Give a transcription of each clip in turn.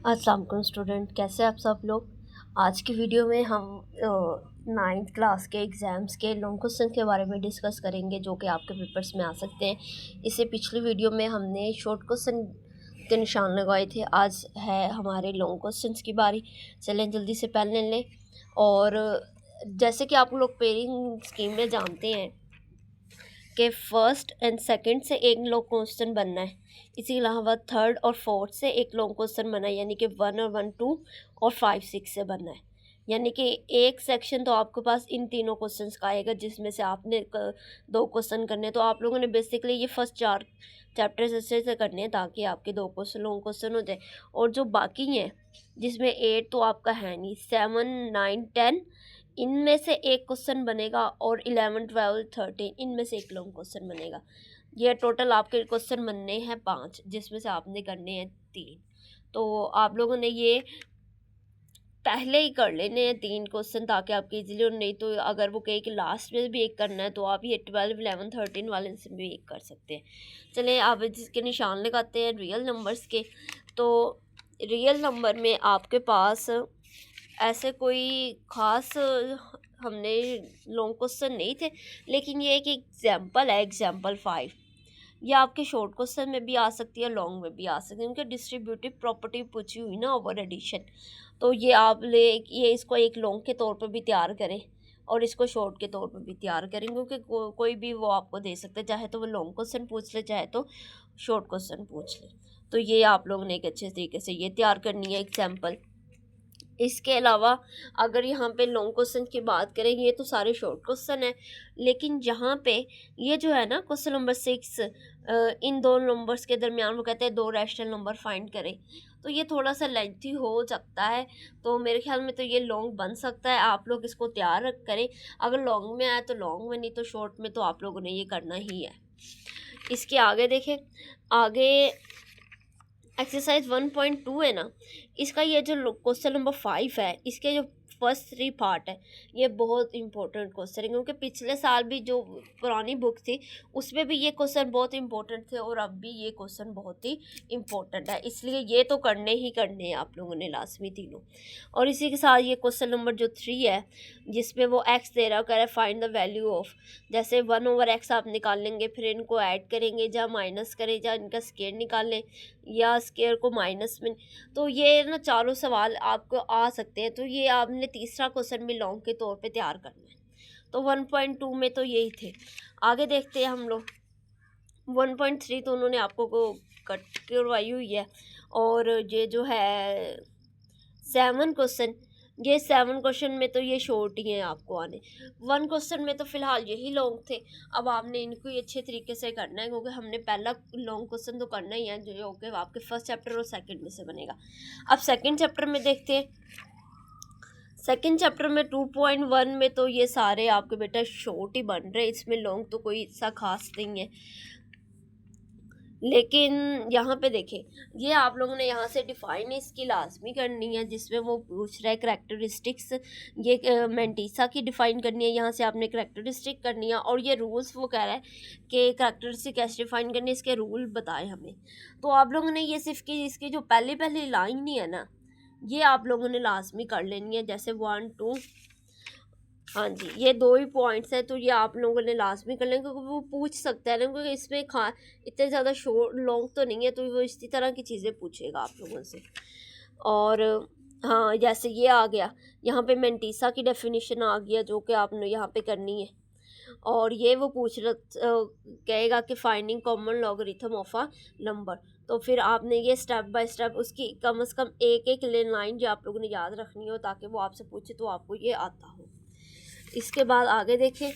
अस्सलाम वालेकुम स्टूडेंट, कैसे आप सब लोग। आज की वीडियो में हम 9th क्लास के एग्ज़ाम्स के लॉन्ग क्वेश्चन के बारे में डिस्कस करेंगे जो कि आपके पेपर्स में आ सकते हैं। इससे पिछली वीडियो में हमने शॉर्ट क्वेश्चन के निशान लगाए थे। आज है हमारे लॉन्ग क्वेश्चंस की बारी। चलें जल्दी से पेन ले लें। और जैसे कि आप लोग पेयरिंग स्कीम में जानते हैं कि फर्स्ट एंड सेकंड से एक लॉन्ग क्वेश्चन बनना है, इसी के अलावा थर्ड और फोर्थ से एक लॉन्ग क्वेश्चन बनना है, यानी कि 1 और 1 2 और 5 6 से बनना है। यानी कि एक सेक्शन तो आपके पास इन तीनों क्वेश्चंस का आएगा, जिसमें से आपने दो क्वेश्चन करने हैं। तो आप लोगों ने बेसिकली ये फर्स्ट 4 चैप्टर्स अच्छे से करने हैं ताकि आपके 2 क्वेश्चन लॉन्ग क्वेश्चन हो जाए। और जो बाकी हैं, जिसमें 8 तो आपका है नहीं, 7 9 10 इनमें से एक क्वेश्चन बनेगा, और 11 12 13 इनमें से एक लॉन्ग क्वेश्चन बनेगा। ये टोटल आपके क्वेश्चन बनने हैं 5, जिसमें से आपने करने हैं 3। तो आप लोगों ने ये पहले ही कर लेने हैं 3 क्वेश्चन, ताकि आपके इजीली। और नहीं तो अगर वो कहे कि लास्ट में भी एक करना है तो आप ये 12 11 13 वाले से भी एक कर सकते हैं। चलें आप जिसके निशान लगाते हैं रियल नंबर्स के। तो रियल नंबर में आपके पास ऐसे कोई ख़ास हमने लॉन्ग क्वेश्चन नहीं थे, लेकिन ये एक एग्जांपल है, एग्जांपल 5। ये आपके शॉर्ट क्वेश्चन में भी आ सकती है, लॉन्ग में भी आ सकती है। उनके डिस्ट्रीब्यूटिव प्रॉपर्टी पूछी हुई ना, ओवर एडिशन। तो ये आप ले ये इसको एक लॉन्ग के तौर पे भी तैयार करें और इसको शॉर्ट के तौर पे भी तैयार करें, क्योंकि कोई भी वो आपको दे सकता है, चाहे तो वो लॉन्ग क्वेश्चन पूछ ले, चाहे तो शॉर्ट क्वेश्चन पूछ ले। तो ये आप लोगों ने एक अच्छे तरीके से ये तैयार करनी है एग्जाम्पल। इसके अलावा अगर यहाँ पे लॉन्ग क्वेश्चन की बात करें, ये तो सारे शॉर्ट क्वेश्चन है, लेकिन जहाँ पे ये जो है ना क्वेश्चन नंबर 6, इन दो नंबर्स के दरमियान वो कहते हैं 2 रैशनल नंबर फाइंड करें। तो ये थोड़ा सा लेंथी हो सकता है, तो मेरे ख्याल में तो ये लॉन्ग बन सकता है। आप लोग इसको तैयार करें। अगर लॉन्ग में आए तो लॉन्ग में, नहीं तो शॉर्ट में तो आप लोगों ने ये करना ही है। इसके आगे देखें, आगे एक्सरसाइज 1.2 है ना, इसका ये जो क्वेश्चन नंबर 5 है, इसके जो फर्स्ट 3 पार्ट है, ये बहुत इंपॉर्टेंट क्वेश्चन है, क्योंकि पिछले साल भी जो पुरानी बुक थी उसमें भी ये क्वेश्चन बहुत इंपॉर्टेंट थे, और अब भी ये क्वेश्चन बहुत ही इंपॉर्टेंट है। इसलिए ये तो करने ही करने हैं आप लोगों ने लाजमी तीनों। और इसी के साथ ये क्वेश्चन नंबर जो 3 है, जिसमें वो एक्स दे रहा, कह रहा है फाइंड द वैल्यू ऑफ। जैसे 1/x आप निकाल लेंगे, फिर इनको ऐड करेंगे, या माइनस करें, या इनका स्केयर निकालें, या स्केयर को माइनस में। तो ये ना चारों सवाल आपको आ सकते हैं। तो ये आपने तीसरा क्वेश्चन भी लॉन्ग के तौर पे तैयार करना है। तो 1.2 में तो यही थे। आगे देखते हैं हम लोग। 1.3 तो उन्होंने आपको को कट करवाई हुई है। और ये जो है 7 क्वेश्चन, ये 7 क्वेश्चन में तो ये शॉर्ट ही हैं आपको आने। 1 क्वेश्चन में तो फ़िलहाल यही लॉन्ग थे। अब आपने इनको ही अच्छे तरीके से करना है, क्योंकि हमने पहला लॉन्ग क्वेश्चन तो करना ही है, जो कि आपके फर्स्ट चैप्टर और सेकंड में से बनेगा। अब सेकंड चैप्टर में देखते हैं। सेकंड चैप्टर में 2.1 में तो ये सारे आपके बेटा शॉर्ट ही बन रहे हैं, इसमें लॉन्ग तो कोई सा खास नहीं है। लेकिन यहाँ पे देखें, ये आप लोगों ने यहाँ से डिफ़ाइन इसकी लाजमी करनी है, जिसमें वो पूछ रहा है करैक्टरिस्टिक्स। ये मेंटीसा की डिफ़ाइन करनी है, यहाँ से आपने करैक्टरिस्टिक करनी है। और ये रूल्स वो कह रहा है कि करैक्टरिस्टिक कैसे डिफ़ाइन करनी है, इसके रूल बताए हमें। तो आप लोगों ने ये सिर्फ की इसकी जो पहली पहली लाइन ही है ना, ये आप लोगों ने लाजमी कर लेनी है। जैसे 1 2, हाँ जी, ये 2 ही पॉइंट्स हैं, तो ये आप लोगों ने लाजमी कर लें, क्योंकि वो पूछ सकता है ना, क्योंकि इसमें इतने ज़्यादा शॉर्ट लॉन्ग तो नहीं है, तो वो इसी तरह की चीज़ें पूछेगा आप लोगों से। और हाँ, जैसे ये आ गया, यहाँ पे मेंटीसा की डेफिनेशन आ गया, जो कि आपने यहाँ पे करनी है। और ये वो कहेगा कि finding common logarithm of a number. तो फिर आपने ये स्टेप बाय स्टेप उसकी कम से कम एक एक लाइन जो आप लोगों ने याद रखनी हो, ताकि वो आपसे पूछे तो आपको ये आता हो। इसके बाद आगे देखें,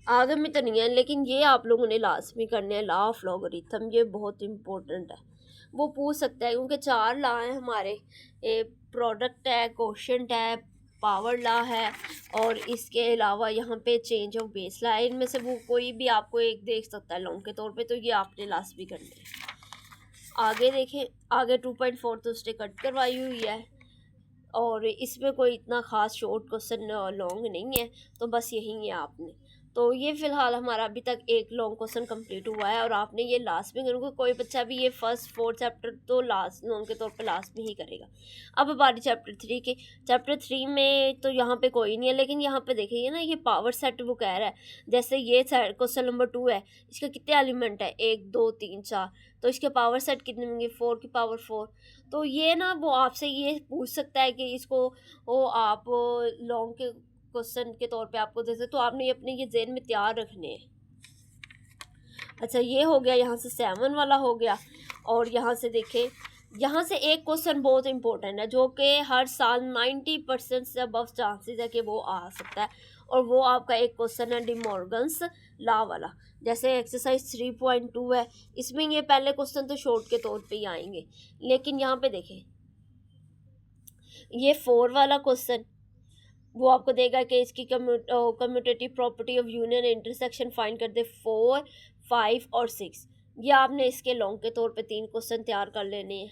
आगे में तो नहीं है, लेकिन ये आप लोगों ने लाजमी करने हैं, लॉ ऑफ लॉगरिथम। ये बहुत इंपॉर्टेंट है, वो पूछ सकता है, क्योंकि 4 लॉ हैं हमारे। प्रोडक्ट है, कोशेंट है, पावर लॉ है, और इसके अलावा यहाँ पे चेंज ऑफ बेस लॉ है। इनमें से वो कोई भी आपको एक देख सकता है लॉन्ग के तौर पे, तो ये आपने लाजमी करने हैं। आगे देखें, आगे 2.4 तो उसने कट करवाई हुई है, और इसमें कोई इतना ख़ास शॉर्ट क्वेश्चन लॉन्ग नहीं है, तो बस यही है आपने। तो ये फ़िलहाल हमारा अभी तक एक लॉन्ग क्वेश्चन कंप्लीट हुआ है और आपने ये लास्ट में करूँगा, कोई बच्चा भी ये फर्स्ट 4 चैप्टर तो लास्ट लॉन्ग के तौर पे लास्ट में ही करेगा। अब बारी चैप्टर 3 की। चैप्टर 3 में तो यहाँ पे कोई नहीं है, लेकिन यहाँ पे देखिए ना, ये पावर सेट वो कह रहा है। जैसे ये क्वेश्चन नंबर 2 है, इसका कितने एलिमेंट है, 1 2 3 4, तो इसके पावर सेट कितने होंगे, 4 की पावर 4। तो ये ना वो आपसे ये पूछ सकता है कि इसको वो आप लॉन्ग के क्वेश्चन के तौर पे आपको जैसे, तो आपने ये अपने ये ज़हन में तैयार रखने हैं। अच्छा, ये हो गया, यहाँ से 7 वाला हो गया। और यहाँ से देखें, यहाँ से एक क्वेश्चन बहुत इंपॉर्टेंट है जो कि हर साल 90% से अबव चांसेस है कि वो आ सकता है, और वो आपका एक क्वेश्चन है डी मॉर्गन्स लॉ वाला। जैसे एक्सरसाइज 3.2 है, इसमें ये पहले क्वेश्चन तो शॉर्ट के तौर पे ही आएंगे, लेकिन यहाँ पे देखें ये 4 वाला क्वेश्चन वो आपको देगा कि इसकी commutative property of union intersection find कर दे 4 5 और 6। ये आपने इसके लॉन्ग के तौर पे 3 क्वेश्चन तैयार कर लेने हैं।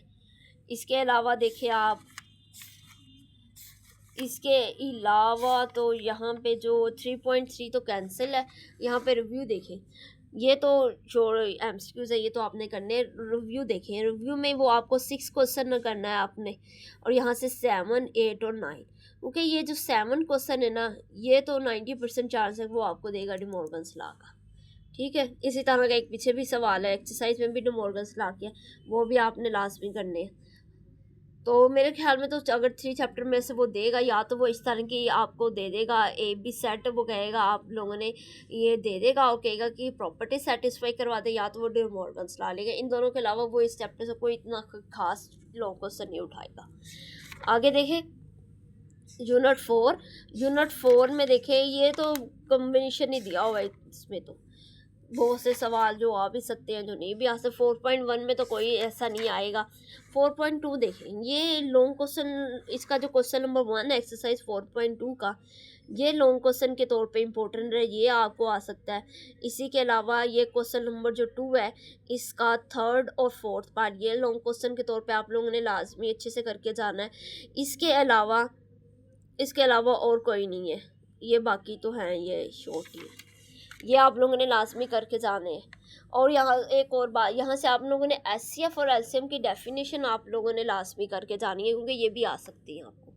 इसके अलावा देखिए आप, इसके अलावा तो यहाँ पे जो 3.3 तो कैंसिल है। यहाँ पे रिव्यू देखें, ये तो जो एमसीक्यूज है ये तो आपने करने। रिव्यू देखें, रिव्यू में वो आपको 6 क्वेश्चन करना है आपने, और यहाँ से 7 8 और 9, क्योंकि ये जो 7 क्वेश्चन है ना, ये तो 90% चांस है वो आपको देगा डी मॉर्गन्स लॉ का। ठीक है, इसी तरह का एक पीछे भी सवाल है, एक्सरसाइज में भी डी मॉर्गन्स लॉ किया, वो भी आपने लास्ट में करने हैं। तो मेरे ख्याल में तो अगर 3 चैप्टर में से वो देगा, या तो वो इस तरह की आपको दे देगा ए बी सेट, वो कहेगा आप लोगों ने ये दे देगा और कहेगा कि प्रॉपर्टी सेटिस्फाई करवा दे, या तो वो डी मॉर्गन्स लॉ लेगा। इन दोनों के अलावा वो इस चैप्टर से कोई इतना खास लॉन्ग क्वेश्चन नहीं उठाएगा। आगे देखें यूनिट 4 में देखें, ये तो कॉम्बिनेशन ही दिया हुआ है, इसमें तो बहुत से सवाल जो आ भी सकते हैं, जो नहीं भी आ सकते। 4.1 में तो कोई ऐसा नहीं आएगा। 4.2 देखें, ये लॉन्ग क्वेश्चन, इसका जो क्वेश्चन नंबर 1 है एक्सरसाइज 4.2 का, ये लॉन्ग क्वेश्चन के तौर पे इम्पोर्टेंट है, ये आपको आ सकता है। इसी के अलावा ये क्वेश्चन नंबर जो 2 है, इसका 3rd और 4th पार्ट, ये लॉन्ग क्वेश्चन के तौर पे आप लोगों ने लाजमी अच्छे से करके जाना है। इसके अलावा और कोई नहीं है, ये बाकी तो हैं, ये शॉर्ट ही है, ये आप लोगों ने लाजमी करके जाने हैं। और यहाँ एक और बात, यहाँ से आप लोगों ने एचसीएफ और एलसीएम की डेफिनेशन आप लोगों ने लाजमी करके जानी है, क्योंकि ये भी आ सकती है आपको।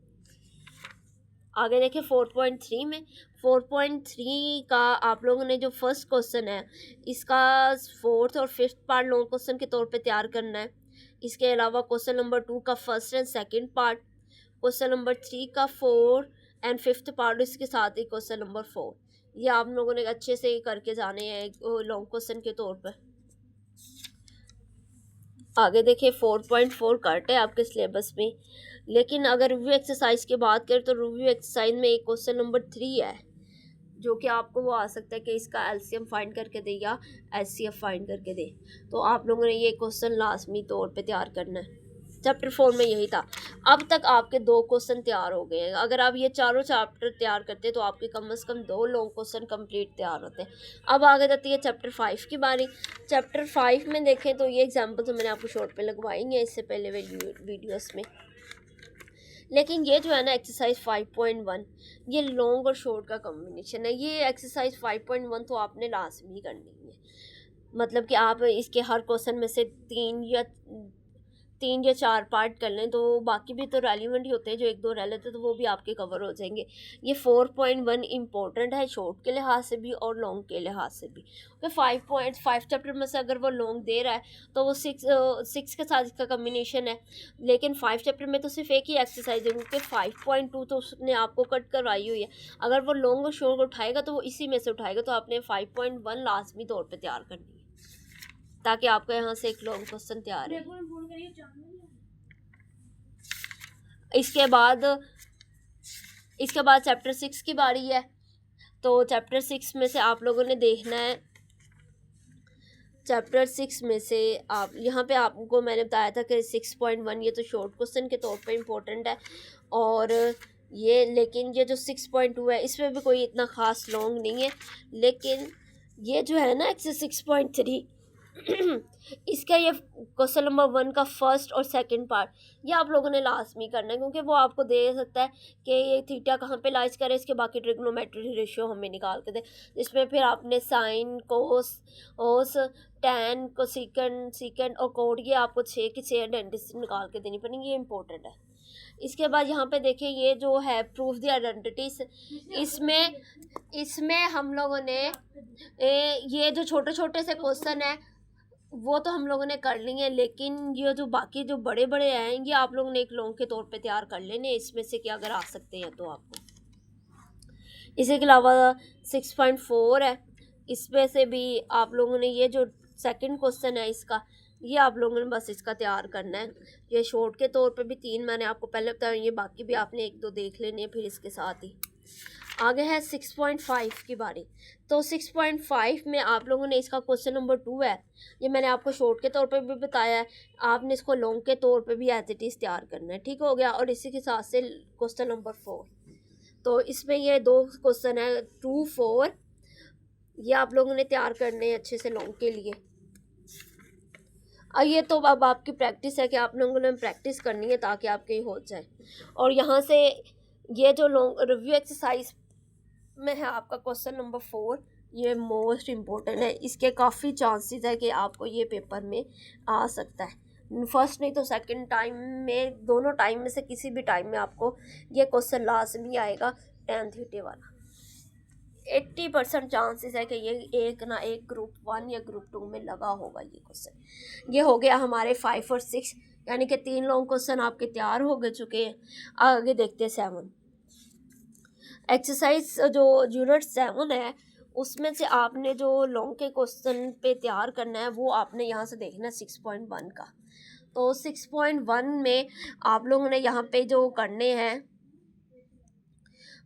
आगे देखें 4.3 में, 4.3 का आप लोगों ने जो फर्स्ट क्वेश्चन है, इसका 4th और 5th पार्ट लॉन्ग क्वेश्चन के तौर पे तैयार करना है। इसके अलावा क्वेश्चन नंबर 2 का 1st and 2nd part, question number 3 का 4 एंड 5th पार्ट, इसके साथ ही क्वेश्चन नंबर 4, ये आप लोगों ने अच्छे से करके जाने हैं लॉन्ग क्वेश्चन के तौर पर। आगे देखिए 4.4 कट है आपके सिलेबस में, लेकिन अगर रिव्यू एक्सरसाइज की बात करें तो रिव्यू एक्सरसाइज में एक क्वेश्चन नंबर 3 है, जो कि आपको वो आ सकता है कि इसका एलसीएम फाइंड करके दे या एचसीएफ फाइंड करके दे। तो आप लोगों ने ये क्वेश्चन लाजमी तौर पे तैयार करना है। चैप्टर 4 में यही था। अब तक आपके 2 क्वेश्चन तैयार हो गए हैं। अगर आप ये चारों चैप्टर तैयार करते तो आपके कम से कम 2 लॉन्ग क्वेश्चन कंप्लीट तैयार होते हैं। अब आगे जाती है चैप्टर 5 की बारी। चैप्टर 5 में देखें तो ये एग्जाम्पल तो मैंने आपको शॉर्ट पे लगवाई है इससे पहले वीडियोस में, लेकिन ये जो है ना एक्सरसाइज 5.1, ये लॉन्ग और शॉर्ट का कॉम्बिनेशन है। ये एक्सरसाइज 5.1 तो आपने लाजमी करनी है, मतलब कि आप इसके हर क्वेश्चन में से 3 या 4 पार्ट कर लें, तो बाकी भी तो रेलिवेंट ही होते हैं, जो 1-2 रह लेते हैं तो वो भी आपके कवर हो जाएंगे। ये 4.1 इम्पोर्टेंट है शॉर्ट के लिहाज से भी और लॉन्ग के लिहाज से भी। तो 5.5 चैप्टर में से अगर वो लॉन्ग दे रहा है तो वो 6 के साथ इसका कम्बिनेशन है, लेकिन 5 चैप्टर में तो सिर्फ एक ही एक्सरसाइज है, क्योंकि 5.2 तो उसने आपको कट करवाई हुई है। अगर वो लॉन्ग और शॉर्ट उठाएगा तो वो इसी में से उठाएगा, तो आपने 5.1 लाजमी तौर पर तैयार करनी है, ताकि आपका यहाँ से एक लॉन्ग क्वेश्चन तैयार है। इसके बाद चैप्टर 6 की बारी है। तो चैप्टर 6 में से आप लोगों ने देखना है, चैप्टर 6 में से आप यहाँ पे आपको मैंने बताया था कि 6.1 ये तो शॉर्ट क्वेश्चन के तौर पे इम्पोर्टेंट है, और ये लेकिन ये जो 6.2 है इसमें भी कोई इतना ख़ास लॉन्ग नहीं है। लेकिन ये जो है ना एक्सरसाइज 6.3, इसका ये क्वेश्चन नंबर 1 का फर्स्ट और सेकंड पार्ट ये आप लोगों ने लाजमी करना है, क्योंकि वो आपको दे सकता है कि ये थीटा कहाँ पे लाइज करे, इसके बाकी ट्रिग्नोमेट्री रेशियो हमें निकाल के दे, जिसमें फिर आपने साइन, कोस, ओस, टैन, कोसिकेंड, सीकेंड और कोड ये आपको 6 की 6 आइडेंटिटी निकाल के देनी पड़ेगी, ये इंपॉर्टेंट है। इसके बाद यहाँ पे देखिए ये जो है प्रूफ द आइडेंटिटीज, इसमें हम लोगों ने ये जो छोटे छोटे से क्वेश्चन है वो तो हम लोगों ने कर ली है, लेकिन ये जो बाकी जो बड़े बड़े हैं ये आप लोगों ने एक लॉन्ग के तौर पे तैयार कर लेने, इसमें से क्या अगर आ सकते हैं तो आपको। इसी के अलावा 6.4 है, इसमें से भी आप लोगों ने ये जो सेकंड क्वेश्चन है इसका ये आप लोगों ने बस इसका तैयार करना है। ये शॉर्ट के तौर पे भी 3 मैंने आपको पहले बताया, ये बाकी भी आपने 1-2 देख लेने फिर इसके साथ ही। आगे है 6.5 की बारी। तो 6.5 में आप लोगों ने इसका क्वेश्चन नंबर 2 है, ये मैंने आपको शॉर्ट के तौर पे भी बताया है, आपने इसको लॉन्ग के तौर पे भी एज इट इज़ तैयार करना है, ठीक हो गया। और इसी के साथ से क्वेश्चन नंबर 4, तो इसमें ये 2 क्वेश्चन है 2, 4, ये आप लोगों ने तैयार करने हैं अच्छे से लॉन्ग के लिए। ये तो अब आपकी प्रैक्टिस है कि आप लोगों ने प्रैक्टिस करनी है ताकि आपके हो जाए। और यहाँ से ये जो लॉन्ग रिव्यू एक्सरसाइज में है आपका क्वेश्चन नंबर 4, ये मोस्ट इम्पोर्टेंट है, इसके काफ़ी चांसेस है कि आपको ये पेपर में आ सकता है, फर्स्ट नहीं तो सेकंड टाइम में, दोनों टाइम में से किसी भी टाइम में आपको ये क्वेश्चन लाजमी आएगा tan थीटा वाला। 80% चांसेस है कि ये एक ना एक ग्रुप 1 या ग्रुप 2 में लगा होगा ये क्वेश्चन। ये हो गया हमारे 5 और 6, यानी कि 3 लॉन्ग क्वेश्चन आपके तैयार हो गए चुके हैं। आगे देखते हैं 7 एक्सरसाइज, जो यूनिट 7 है उसमें से आपने जो लॉन्ग के क्वेश्चन पे तैयार करना है वो आपने यहाँ से देखना है 6.1 का। तो 6.1 में आप लोगों ने यहाँ पे जो करने हैं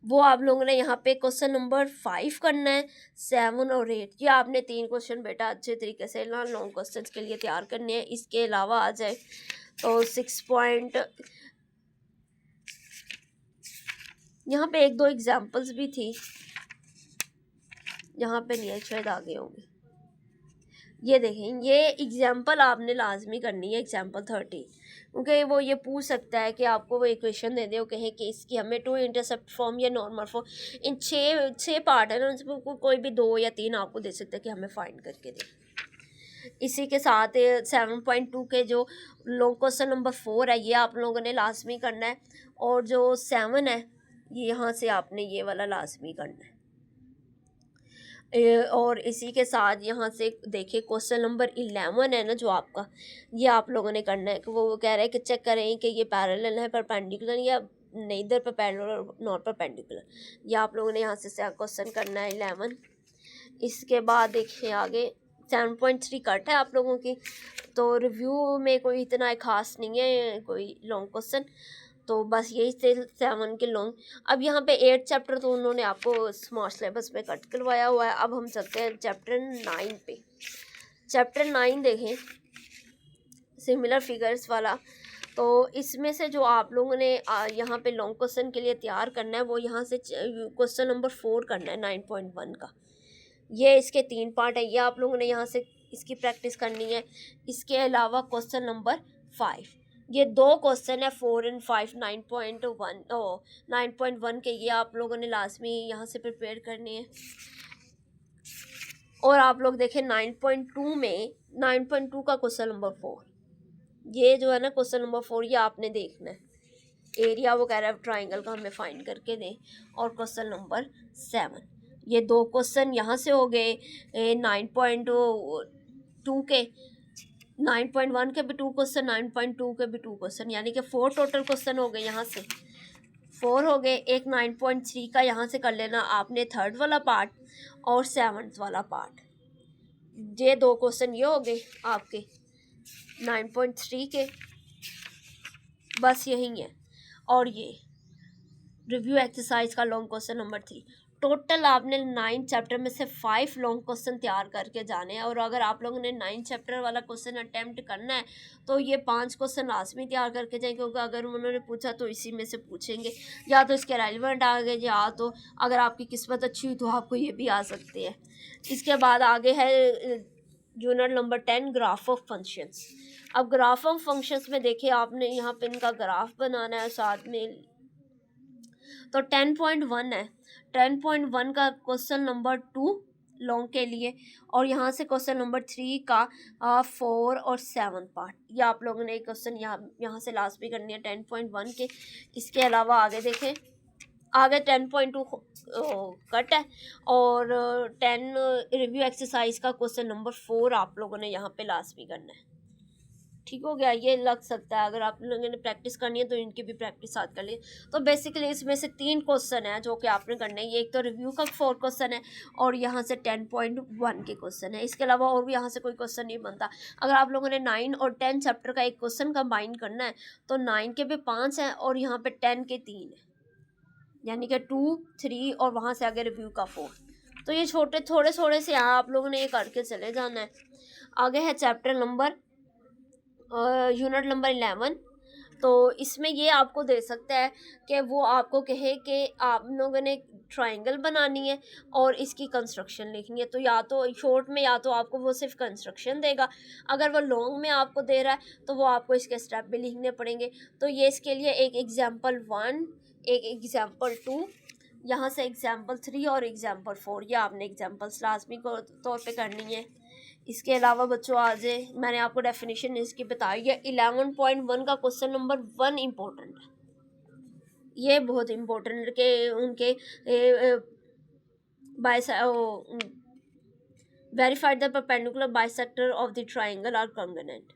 वो आप लोगों ने यहाँ पे क्वेश्चन नंबर 5 करना है, 7 और 8, ये आपने 3 क्वेश्चन बेटा अच्छे तरीके से ना लॉन्ग क्वेश्चन के लिए तैयार करने हैं। इसके अलावा आ जाए तो 6 यहाँ पे 1-2 एग्जाम्पल्स भी थी, यहाँ पे नहीं है शायद आगे होंगे। ये देखें, ये एग्जाम्पल आपने लाजमी करनी है, एग्जाम्पल 30, क्योंकि वो ये पूछ सकता है कि आपको वो इक्वेशन दे दे वो कहें कि इसकी हमें 2 इंटरसेप्ट फॉर्म या नॉर्मल फॉर्म, इन 6 पार्ट है ना, उसमें कोई भी 2 या 3 आपको दे सकता है कि हमें फाइंड करके दे। इसी के साथ 7.2 के जो लॉन्ग क्वेश्चन नंबर 4 है ये आप लोगों ने लाजमी करना है, और जो 7 है ये यहाँ से आपने ये वाला लाजमी करना है। और इसी के साथ यहाँ से देखिए क्वेश्चन नंबर 11 है ना जो आपका, ये आप लोगों ने करना है कि वो कह रहा है कि चेक करें कि ये पैरेलल है परपेंडिकुलर या नेदर परपेंडिकुलर नॉट परपेंडिकुलर, ये आप लोगों ने यहाँ से क्वेश्चन करना है 11। इसके बाद देखिए आगे 7.3 कट है आप लोगों की, तो रिव्यू में कोई इतना खास नहीं है कोई लॉन्ग क्वेश्चन, तो बस यही थे 7 के लॉन्ग। अब यहाँ पे 8 चैप्टर तो उन्होंने आपको स्मार्ट सिलेबस में कट करवाया हुआ है। अब हम चलते हैं चैप्टर 9 पे। चैप्टर 9 देखें, सिमिलर फिगर्स वाला, तो इसमें से जो आप लोगों ने यहाँ पे लॉन्ग क्वेश्चन के लिए तैयार करना है वो यहाँ से क्वेश्चन नंबर 4 करना है 9.1 का। ये इसके 3 पार्ट है, ये आप लोगों ने यहाँ से इसकी प्रैक्टिस करनी है। इसके अलावा क्वेश्चन नंबर 5, ये 2 क्वेश्चन है 4 और 5 9.1 के, ये आप लोगों ने लाजमी यहाँ से प्रिपेयर करने हैं। और आप लोग देखें 9.2 में 9.2 का क्वेश्चन नंबर 4, ये जो है ना क्वेश्चन नंबर 4 ये आपने देखना है। एरिया वो कह रहा है ट्राइंगल का हमें फाइंड करके दें। और क्वेश्चन नंबर 7, ये 2 क्वेश्चन यहाँ से हो गए 9.2 के, 9.1 के भी 2 क्वेश्चन, 9.2 के भी 2 क्वेश्चन, यानी कि 4 टोटल क्वेश्चन हो गए, यहाँ से 4 हो गए। एक 9.3 का यहाँ से कर लेना आपने 3rd वाला पार्ट और 7th वाला पार्ट, ये 2 क्वेश्चन ये हो गए आपके 9.3 के, बस यही है। और ये रिव्यू एक्सरसाइज का लॉन्ग क्वेश्चन नंबर 3, टोटल आपने 9 चैप्टर में से 5 लॉन्ग क्वेश्चन तैयार करके जाने हैं। और अगर आप लोगों ने 9 चैप्टर वाला क्वेश्चन अटैम्प्ट करना है तो ये 5 क्वेश्चन लाजमी तैयार करके जाएं, क्योंकि अगर उन्होंने पूछा तो इसी में से पूछेंगे, या तो इसके रेलिवेंट आ गए, या तो अगर आपकी किस्मत अच्छी हुई तो आपको ये भी आ सकते हैं। इसके बाद आगे है unit number 10 graph of functions. अब ग्राफ ऑफ फंक्शंस में देखिए आपने यहाँ पे इनका ग्राफ बनाना है साथ में। तो 10.1 है, 10.1 का क्वेश्चन नंबर 2 लॉन्ग के लिए, और यहाँ से क्वेश्चन नंबर 3 का 4 और 7 पार्ट। ये आप लोगों ने एक क्वेश्चन यहाँ से लास्ट भी करनी है 10.1 के। इसके अलावा आगे देखें, आगे 10.2 कट है, और 10 रिव्यू एक्सरसाइज का क्वेश्चन नंबर 4 आप लोगों ने यहाँ पे लास्ट भी करना है। ठीक हो गया, ये लग सकता है। अगर आप लोगों ने प्रैक्टिस करनी है तो इनकी भी प्रैक्टिस साथ कर ली। तो बेसिकली इसमें से 3 क्वेश्चन है जो कि आपने करने हैं। ये एक तो रिव्यू का 4 क्वेश्चन है, और यहाँ से 10.1 के क्वेश्चन है। इसके अलावा और भी यहाँ से कोई क्वेश्चन नहीं बनता। अगर आप लोगों ने 9 और 10 चैप्टर का एक क्वेश्चन कंबाइन करना है तो 9 के भी 5 हैं और यहाँ पे 10 के 3 हैं, यानी कि 2, 3 और वहाँ से आगे रिव्यू का 4। तो ये छोटे थोड़े थोड़े से यहाँ आप लोगों ने ये करके चले जाना है। आगे है चैप्टर नंबर यूनिट नंबर 11। तो इसमें ये आपको दे सकता है कि वो आपको कहे कि आप लोगों ने ट्रायंगल बनानी है और इसकी कंस्ट्रक्शन लिखनी है। तो या तो शॉर्ट में या तो आपको वो सिर्फ कंस्ट्रक्शन देगा, अगर वो लॉन्ग में आपको दे रहा है तो वो आपको इसके स्टेप भी लिखने पड़ेंगे। तो ये इसके लिए एक एग्जाम्पल 1, एक एग्जाम्पल 2, यहाँ से एग्जाम्पल 3 और एग्जाम्पल 4, ये आपने एग्जाम्पल्स लाजमी तौर पे करनी है। इसके अलावा बच्चों आज मैंने आपको डेफिनेशन इसकी बताई है। 11.1 का क्वेश्चन नंबर 1 इम्पोर्टेंट है, ये बहुत इम्पोर्टेंट के उनके verified the perpendicular bisector of the triangle are congruent.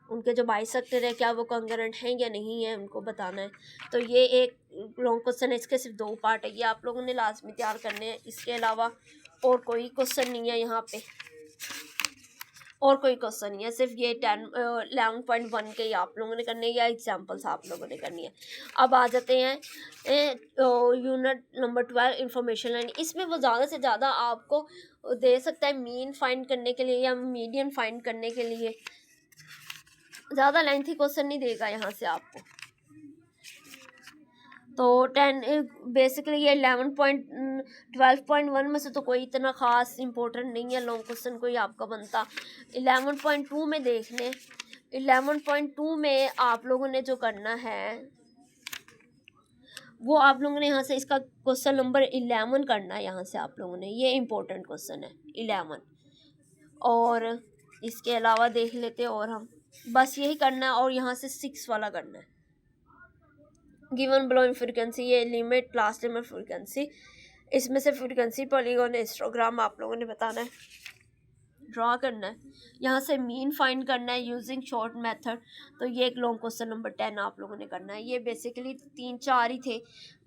उनके जो बाइसेक्टर है क्या वो कंगरेंट हैं या नहीं है, उनको बताना है। तो ये एक लॉन्ग क्वेश्चन है, इसके सिर्फ 2 पार्ट है, ये आप लोगों ने लाजमी तैयार करने हैं। इसके अलावा और कोई क्वेश्चन नहीं है यहाँ पे, और कोई क्वेश्चन नहीं है, सिर्फ ये 11.1 के ही आप लोगों ने करने हैं या एग्जाम्पल्स आप लोगों ने करनी है। अब आ जाते हैं यूनिट नंबर 12 इंफॉर्मेशन लाइन। इसमें वो ज़्यादा से ज़्यादा आपको दे सकता है मीन फाइंड करने के लिए या मीडियन फाइंड करने के लिए, ज़्यादा लेंथी क्वेश्चन नहीं देगा यहाँ से आपको। तो 10 बेसिकली ये 12.1 में से तो कोई इतना ख़ास इम्पोर्टेंट नहीं है लॉन्ग क्वेश्चन कोई आपका बनता। 11.2 में देख लें, 11.2 में आप लोगों ने जो करना है वो आप लोगों ने यहाँ से इसका क्वेश्चन नंबर 11 करना है। यहाँ से आप लोगों ने, ये इम्पोर्टेंट क्वेश्चन है 11, और इसके अलावा देख लेते हैं और हम बस यही करना है, और यहाँ से 6 वाला करना है। गिवन बिलो फ्रीक्वेंसी, ये लिमिट लास्ट लिमिट फ्रीक्वेंसी, इसमें से फ्रीक्वेंसी पॉलीगॉन हिस्टोग्राम आप लोगों ने बताना है, ड्रा करना है। यहाँ से मीन फाइंड करना है यूजिंग शॉर्ट मेथड। तो ये एक लॉन्ग क्वेश्चन नंबर 10 आप लोगों ने करना है। ये बेसिकली 3-4 ही थे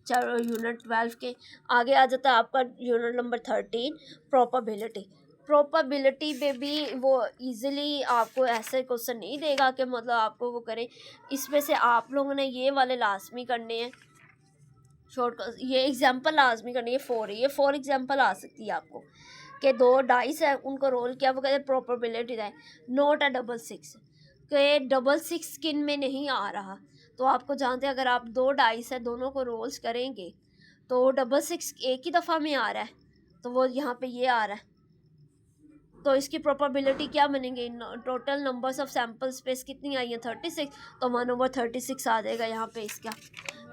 यूनिट 12 के। आगे आ जाता है आपका यूनिट नंबर 13 प्रोबेबिलिटी। प्रोबेबिलिटी में भी वो इजीली आपको ऐसे क्वेश्चन नहीं देगा कि मतलब आपको वो करें। इसमें से आप लोगों ने ये वाले लाजमी करने हैं, शॉर्ट ये एग्जांपल लाजमी करनी है। 4 ये 4 एग्जांपल आ सकती है आपको कि 2 डाइस है, उनको रोल किया, वो कहते हैं प्रोबेबिलिटी है नोट अ 6 के 6 स्किन में नहीं आ रहा। तो आपको जानते हैं अगर आप 2 डाइस है दोनों को रोल्स करेंगे तो 6 एक ही दफ़ा में आ रहा है, तो वो यहाँ पे ये आ रहा है। तो इसकी प्रोबेबिलिटी क्या बनेगी, total numbers of sample space कितनी आई है 36, तो 1/36 आ जाएगा यहाँ पे इसका।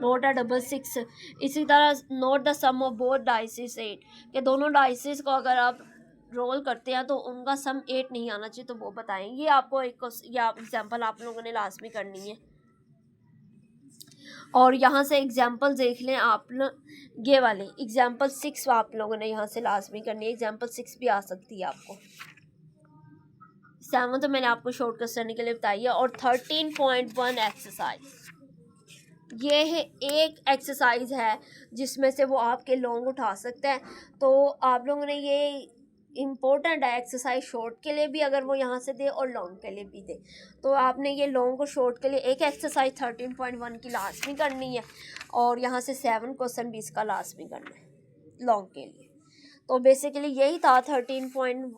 Not a 6। इसी तरह not the sum of both dices 8, कि दोनों डाइसिस को अगर आप रोल करते हैं तो उनका सम 8 नहीं आना चाहिए, तो वो बताएं। ये आपको एक या एग्जाम्पल आप लोगों ने लाजमी करनी है। और यहाँ से एग्जाम्पल देख लें आप लोग, ये वाले एग्जाम्पल 6 आप लोगों ने यहाँ से लाजमी करनी है। एग्जाम्पल 6 भी आ सकती है आपको। 7 तो मैंने आपको शॉर्टकट करने के लिए बताई है। और 13.1 एक्सरसाइज, ये है एक एक्सरसाइज है जिसमें से वो आपके लॉन्ग उठा सकते हैं। तो आप लोगों ने ये इम्पोर्टेंट है एक्सरसाइज शॉर्ट के लिए भी अगर वो यहाँ से दे और लॉन्ग के लिए भी दे। तो आपने ये लॉन्ग और शॉर्ट के लिए एक एक्सरसाइज 13.1 की लाजमी करनी है, और यहाँ से 7 क्वेश्चन भी इसका लाजमी करना है लॉन्ग के लिए। तो बेसिकली यही था 13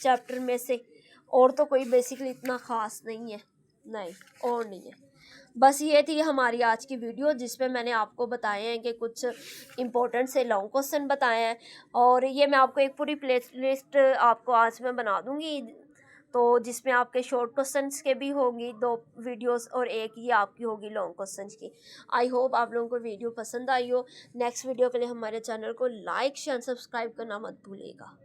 चैप्टर में से, और तो कोई बेसिकली इतना ख़ास नहीं है, नहीं और नहीं है। बस ये थी हमारी आज की वीडियो, जिसमें मैंने आपको बताए हैं कि कुछ इम्पोर्टेंट से लॉन्ग क्वेश्चन बताए हैं, और ये मैं आपको एक पूरी प्ले लिस्ट आपको आज मैं बना दूंगी, तो जिसमें आपके शॉर्ट क्वेश्चंस के भी होंगी 2 वीडियोस और एक ही आपकी होगी लॉन्ग क्वेश्चंस की। आई होप आप लोगों को वीडियो पसंद आई हो। नेक्स्ट वीडियो के लिए हमारे चैनल को लाइक शेयर सब्सक्राइब करना मत भूलिएगा।